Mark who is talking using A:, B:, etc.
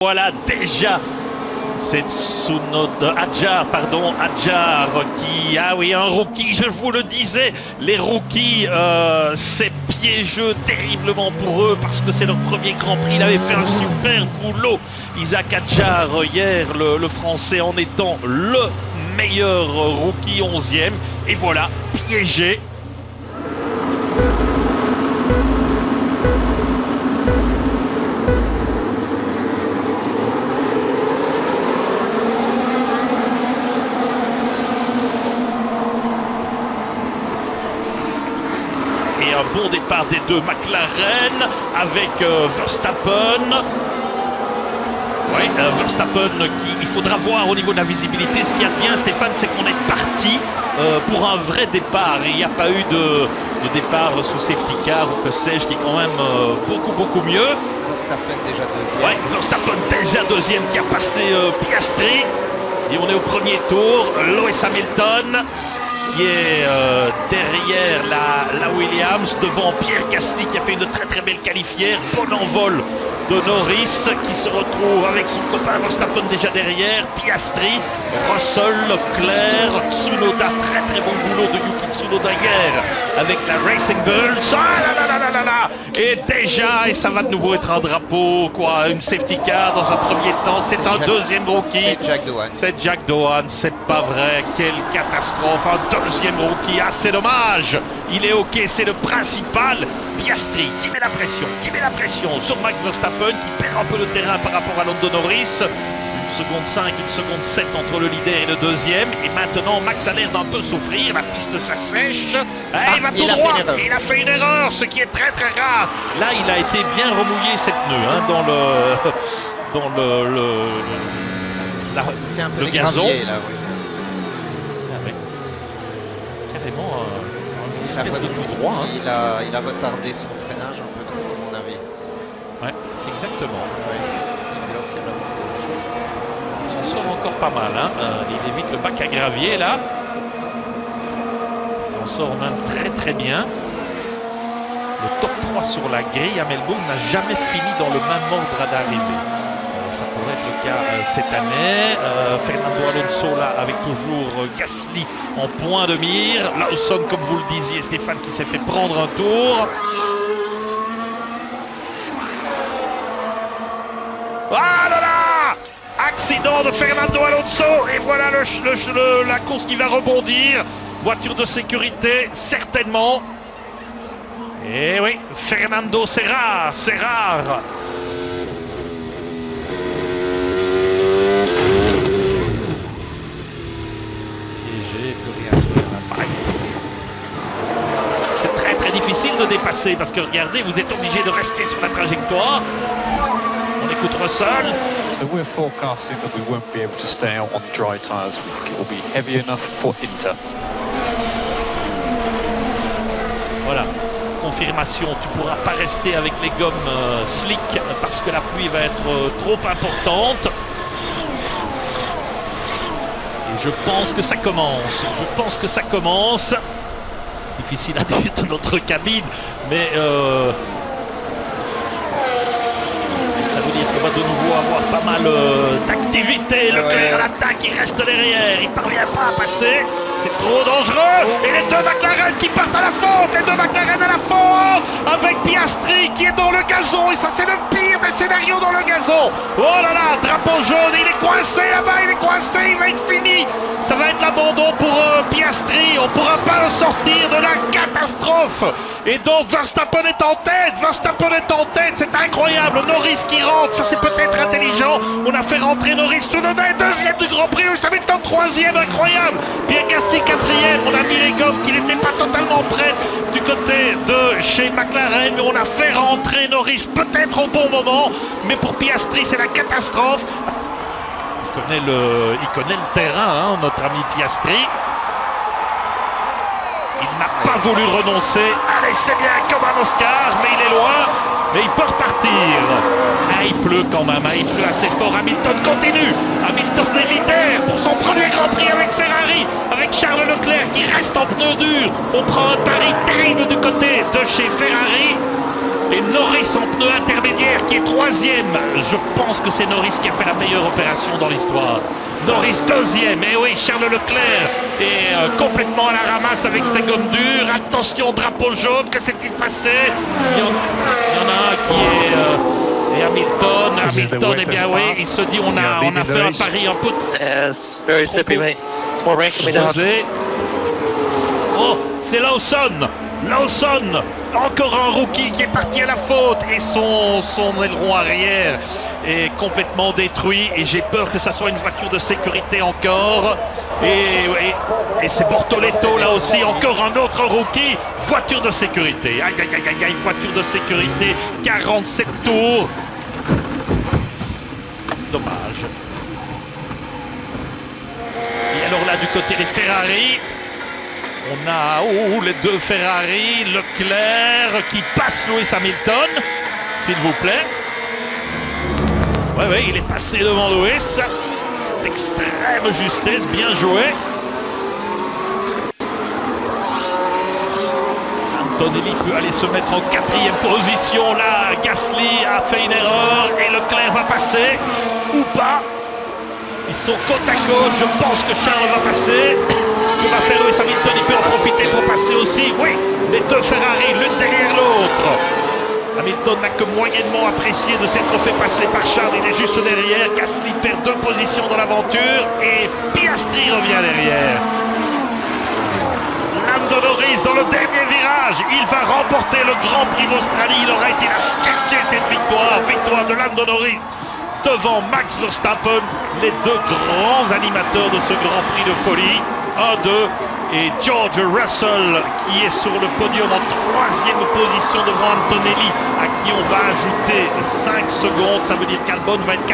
A: Voilà déjà, c'est Tsunoda, Hadjar qui, ah oui, un rookie, je vous le disais, les rookies, c'est piégeux terriblement pour eux parce que c'est leur premier Grand Prix, il avait fait un super boulot, Isaac Hadjar hier, le français en étant le meilleur rookie 11e, et voilà, piégé. Et un bon départ des deux McLaren avec Verstappen. Oui, Verstappen, il faudra voir au niveau de la visibilité. Ce qu'il y a de bien, Stéphane, c'est qu'on est parti pour un vrai départ. Il n'y a pas eu de départ sous safety car ou que sais-je, qui est quand même beaucoup mieux.
B: Verstappen déjà deuxième.
A: Oui, Verstappen déjà deuxième qui a passé Piastri. Et on est au premier tour. Lewis Hamilton qui est derrière la Williams, devant Pierre Gasly qui a fait une très belle qualifière. Bon envol de Norris qui se retrouve avec son copain Verstappen déjà derrière, Piastri, Russell, Leclerc, Tsunoda, très bon boulot de Yuki Tsunoda hier avec la Racing Bulls. Ah là, et déjà, et ça va de nouveau être un drapeau, quoi, une safety car dans un premier temps, c'est un deuxième rookie. C'est Jack Doohan, c'est pas vrai, quelle catastrophe, un deuxième rookie, ah c'est dommage, il est ok, c'est le principal. Piastri qui met la pression sur Max Verstappen qui perd un peu le terrain par rapport à Lando Norris. 1 seconde 5, 1 seconde 7 entre le leader et le deuxième. Et maintenant, Max a l'air d'un peu souffrir. La piste s'assèche. Il va tout droit. Il a fait une erreur, ce qui est très rare. Là, il a été bien remouillé cette pneu dans le gazon.
B: Gravier, là, oui.
A: Ah, oui. Carrément.
B: Il a,
A: tout droit, hein.
B: il a retardé son freinage un peu trop, à mon avis.
A: Ouais, exactement.
B: Oui.
A: Il s'en sort encore pas mal, hein. Il évite le bac à gravier là. Il s'en sort même très bien. Le top 3 sur la grille à Melbourne n'a jamais fini dans le même ordre d'arrivée. Ça pourrait être le cas cette année. Fernando Alonso là avec toujours Gasly en point de mire. Lawson, comme vous le disiez Stéphane, qui s'est fait prendre un tour. Ah là là! Accident de Fernando Alonso et voilà la course qui va rebondir. Voiture de sécurité certainement. Et oui, Fernando, c'est rare. C'est très difficile de dépasser parce que regardez, vous êtes obligé de rester sur la trajectoire. On écoute Russell.
C: So we're forecasting that we won't be able to stay on dry tyres. We think it will be heavy enough for Inter.
A: Voilà, confirmation, tu ne pourras pas rester avec les gommes slick parce que la pluie va être trop importante. Et je pense que ça commence. Difficile à dire de notre cabine, mais ça veut dire qu'on va de nouveau avoir pas mal d'activité. Leclerc à l'attaque, il reste derrière, il ne parvient pas à passer. C'est trop dangereux. Et les deux McLaren qui partent à la faute. Avec Piastri qui est dans le gazon. Et ça, c'est le pire des scénarios dans le gazon. Oh là là, drapeau jaune. Il est coincé là-bas. Il va être fini. Ça va être l'abandon pour Piastri. On ne pourra pas le sortir de la catastrophe. Et donc Verstappen est en tête. C'est incroyable. Norris qui rentre. Ça, c'est peut-être intelligent. On a fait rentrer Norris. Tsunoda est deuxième du Grand Prix. Ça va être en troisième. Incroyable. Pierre Gasly quatrième. On a mis les gommes qui n'étaient pas totalement prêtes du côté de chez McLaren. Mais on a fait rentrer Norris peut-être au bon moment. Mais pour Piastri, c'est la catastrophe. Il connaît le terrain, hein, notre ami Piastri. Il n'a pas voulu renoncer. Allez, c'est bien comme un Oscar, mais il est loin. Mais il peut repartir. Ah, il pleut quand même, hein, il pleut assez fort. Hamilton continue. Hamilton est leader pour son premier Grand Prix avec Ferrari, avec Charles Leclerc qui reste en pneu dur. On prend un pari terrible du côté de chez Ferrari. Et Norris en pneu intermédiaire qui est troisième. Je pense que c'est Norris qui a fait la meilleure opération dans l'histoire. Norris deuxième. Et oui, Charles Leclerc est complètement à la ramasse avec ses gommes dures. Attention, drapeau jaune, que s'est-il passé? Il y en a un qui est... et Hamilton, eh bien oui, il se dit on a fait un pari un peu...
D: Yes, very slippy, mate. It's more rain coming down.
A: Posé. Oh, c'est Lawson. Lawson, encore un rookie qui est parti à la faute et son aileron arrière est complètement détruit et j'ai peur que ça soit une voiture de sécurité encore. Et c'est Bortoletto là aussi, encore un autre rookie, voiture de sécurité. Aïe, aïe, aïe, aïe, aïe, voiture de sécurité, 47 tours. Dommage. Et alors là, du côté des Ferrari, on a les deux Ferrari, Leclerc qui passe Lewis Hamilton, s'il vous plaît. Oui, il est passé devant Lewis. D'extrême justesse, bien joué. Antonelli peut aller se mettre en quatrième position. Là, Gasly a fait une erreur et Leclerc va passer ou pas. Ils sont côte à côte, je pense que Charles va passer. Que va faire Lewis Hamilton? Il peut en profiter pour passer aussi. Oui, les deux Ferrari, l'une derrière l'autre. Hamilton n'a que moyennement apprécié de s'être fait passer par Charles, il est juste derrière. Gasly perd 2 positions dans l'aventure et Piastri revient derrière. Lando Norris dans le dernier virage, il va remporter le Grand Prix d'Australie. Il aura été là chercher cette victoire de Lando Norris devant Max Verstappen, les deux grands animateurs de ce Grand Prix de folie. 1-2 et George Russell qui est sur le podium en 3e position devant Antonelli à qui on va ajouter 5 secondes, ça veut dire qu'Albon va être 4e.